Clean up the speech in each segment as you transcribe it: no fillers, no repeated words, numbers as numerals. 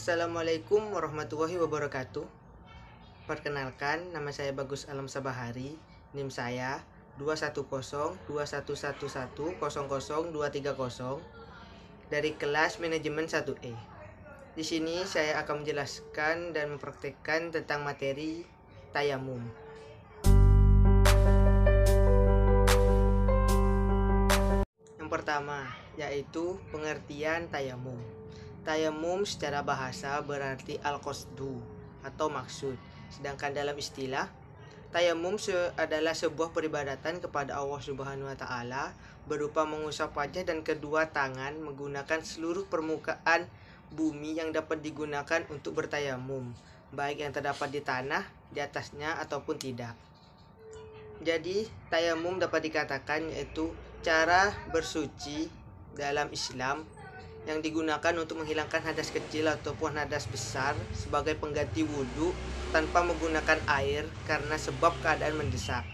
Assalamualaikum warahmatullahi wabarakatuh. Perkenalkan, nama saya Bagus Alam Sabahari. NIM saya 2102111000230 dari kelas manajemen 1E. Di sini saya akan menjelaskan dan mempraktekkan tentang materi tayamum. Yang pertama, yaitu pengertian tayamum. Tayamum secara bahasa berarti al-qasdu atau maksud. Sedangkan dalam istilah, tayamum adalah sebuah peribadatan kepada Allah Subhanahu wa taala berupa mengusap wajah dan kedua tangan menggunakan seluruh permukaan bumi yang dapat digunakan untuk bertayamum, baik yang terdapat di tanah, di atasnya ataupun tidak. Jadi, tayamum dapat dikatakan yaitu cara bersuci dalam Islam yang digunakan untuk menghilangkan hadas kecil ataupun hadas besar sebagai pengganti wudhu tanpa menggunakan air karena sebab keadaan mendesak.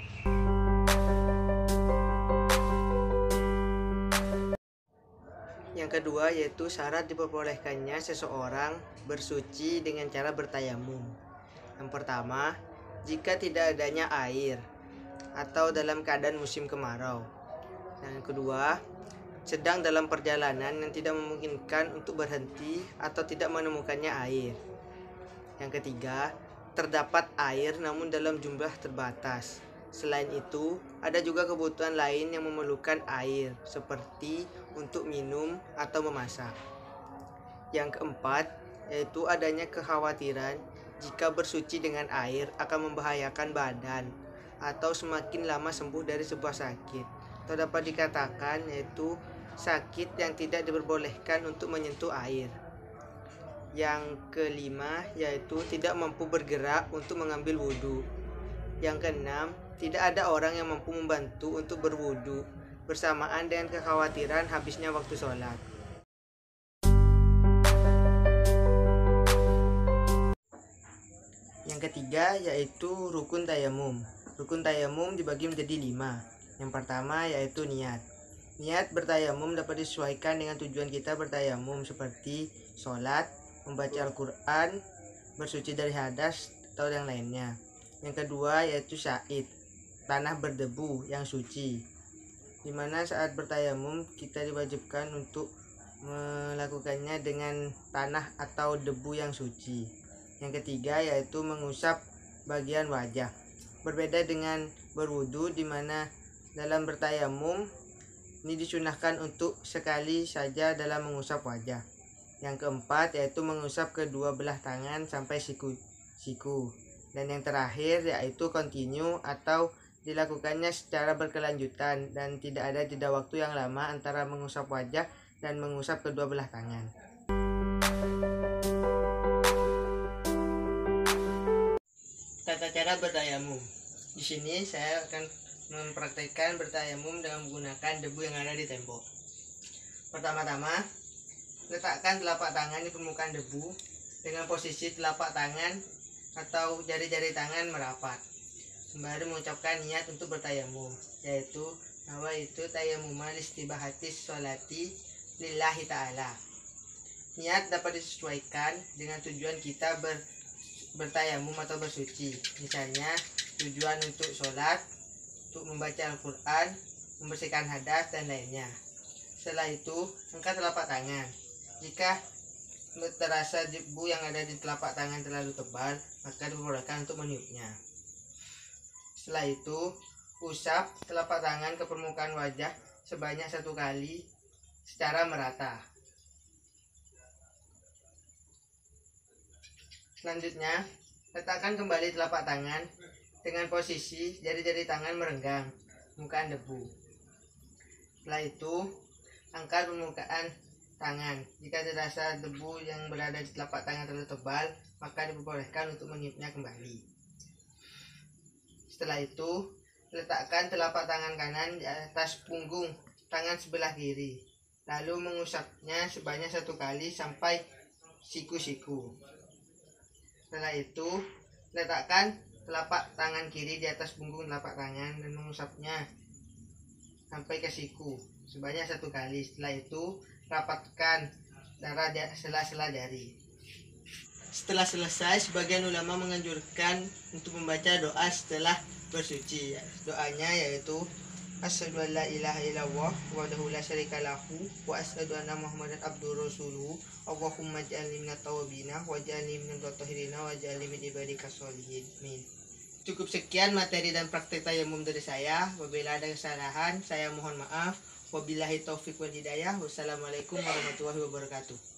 Yang kedua yaitu syarat diperbolehkannya seseorang bersuci dengan cara bertayamum. Yang pertama, jika tidak adanya air atau dalam keadaan musim kemarau. Yang kedua, sedang dalam perjalanan yang tidak memungkinkan untuk berhenti atau tidak menemukannya air. Yang ketiga, terdapat air namun dalam jumlah terbatas. Selain itu, ada juga kebutuhan lain yang memerlukan air, seperti untuk minum atau memasak. Yang keempat, yaitu adanya kekhawatiran jika bersuci dengan air akan membahayakan badan atau semakin lama sembuh dari sebuah sakit. Atau dapat dikatakan yaitu sakit yang tidak diperbolehkan untuk menyentuh air. Yang kelima yaitu tidak mampu bergerak untuk mengambil wudhu. Yang keenam, tidak ada orang yang mampu membantu untuk berwudhu bersamaan dengan kekhawatiran habisnya waktu sholat. Yang ketiga yaitu rukun tayamum. Rukun tayamum dibagi menjadi 5. Yang pertama yaitu niat. Niat bertayamum dapat disesuaikan dengan tujuan kita bertayamum seperti sholat, membaca Al-Quran, bersuci dari hadas, atau yang lainnya. Yang kedua yaitu sya'id, tanah berdebu yang suci, dimana saat bertayamum kita diwajibkan untuk melakukannya dengan tanah atau debu yang suci. Yang ketiga yaitu mengusap bagian wajah. Berbeda dengan berwudu, dimana dalam bertayamum ini disunahkan untuk sekali saja dalam mengusap wajah. Yang keempat yaitu mengusap kedua belah tangan sampai siku. Dan yang terakhir yaitu continue atau dilakukannya secara berkelanjutan dan tidak ada jeda waktu yang lama antara mengusap wajah dan mengusap kedua belah tangan. Tata cara bertayamum. Di sini saya akan mempraktekkan bertayamum dengan menggunakan debu yang ada di tembok. Pertama-tama, letakkan telapak tangan di permukaan debu dengan posisi telapak tangan atau jari-jari tangan merapat. Sembari mengucapkan niat untuk bertayamum, yaitu nawaitu tayammuma listibahatis sholati lillahi ta'ala. Niat dapat disesuaikan dengan tujuan kita bertayamum atau bersuci. Misalnya tujuan untuk sholat, untuk membaca Al-Quran, membersihkan hadas, dan lainnya. Setelah itu, angkat telapak tangan. Jika terasa debu yang ada di telapak tangan terlalu tebal, maka diperbolehkan untuk meniupnya. Setelah itu, usap telapak tangan ke permukaan wajah sebanyak 1 kali secara merata. Selanjutnya, letakkan kembali telapak tangan dengan posisi jari-jari tangan merenggang permukaan debu. Setelah itu, angkat permukaan tangan. Jika terasa debu yang berada di telapak tangan terlalu tebal, maka diperbolehkan untuk meniupnya kembali. Setelah itu, letakkan telapak tangan kanan di atas punggung tangan sebelah kiri, lalu mengusapnya sebanyak 1 kali sampai siku-siku. Setelah itu, letakkan telapak tangan kiri di atas punggung telapak tangan dan mengusapnya sampai ke siku sebanyak 1 kali. Setelah itu, rapatkan darah sela-sela jari. Setelah selesai, sebagian ulama menganjurkan untuk membaca doa setelah bersuci. Doanya yaitu Asyhadu an la ilaha illallah wahdahu la syarika lahu wa asyhadu anna Muhammadan abduhu rasuluhu. Allahumma ij'alni minat tawwabina waj'alni minal mutahhirina waj'alni min ibadika sholihin. Cukup sekian materi dan praktek tayamum dari saya. Apabila ada kesalahan, saya mohon maaf. Wabillahi taufik wal hidayah. Wassalamualaikum warahmatullahi wabarakatuh.